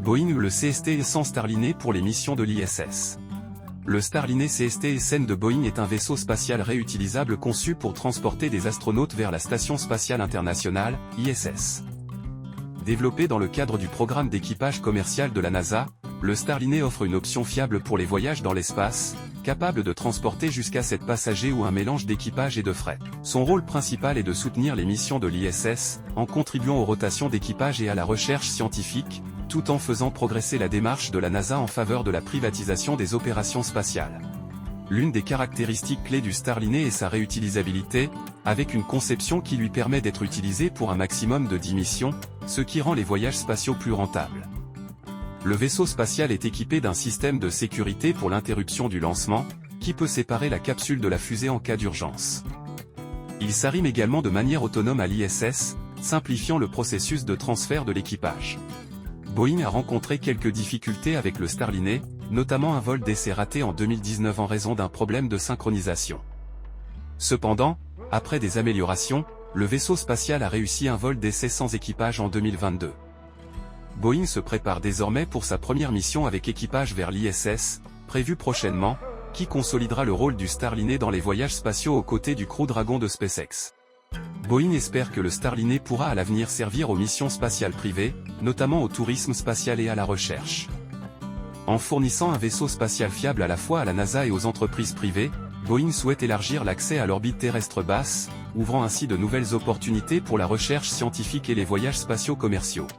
Boeing le CST-100 Starliner pour les missions de l'ISS. Le Starliner CST-100 de Boeing est un vaisseau spatial réutilisable conçu pour transporter des astronautes vers la Station spatiale internationale, ISS. Développé dans le cadre du programme d'équipage commercial de la NASA, le Starliner offre une option fiable pour les voyages dans l'espace, capable de transporter jusqu'à 7 passagers ou un mélange d'équipage et de fret. Son rôle principal est de soutenir les missions de l'ISS, en contribuant aux rotations d'équipage et à la recherche scientifique, tout en faisant progresser la démarche de la NASA en faveur de la privatisation des opérations spatiales. L'une des caractéristiques clés du Starliner est sa réutilisabilité, avec une conception qui lui permet d'être utilisé pour un maximum de 10 missions, ce qui rend les voyages spatiaux plus rentables. Le vaisseau spatial est équipé d'un système de sécurité pour l'interruption du lancement, qui peut séparer la capsule de la fusée en cas d'urgence. Il s'arrime également de manière autonome à l'ISS, simplifiant le processus de transfert de l'équipage. Boeing a rencontré quelques difficultés avec le Starliner, notamment un vol d'essai raté en 2019 en raison d'un problème de synchronisation. Cependant, après des améliorations, le vaisseau spatial a réussi un vol d'essai sans équipage en 2022. Boeing se prépare désormais pour sa première mission avec équipage vers l'ISS, prévue prochainement, qui consolidera le rôle du Starliner dans les voyages spatiaux aux côtés du Crew Dragon de SpaceX. Boeing espère que le Starliner pourra à l'avenir servir aux missions spatiales privées, notamment au tourisme spatial et à la recherche. En fournissant un vaisseau spatial fiable à la fois à la NASA et aux entreprises privées, Boeing souhaite élargir l'accès à l'orbite terrestre basse, ouvrant ainsi de nouvelles opportunités pour la recherche scientifique et les voyages spatiaux commerciaux.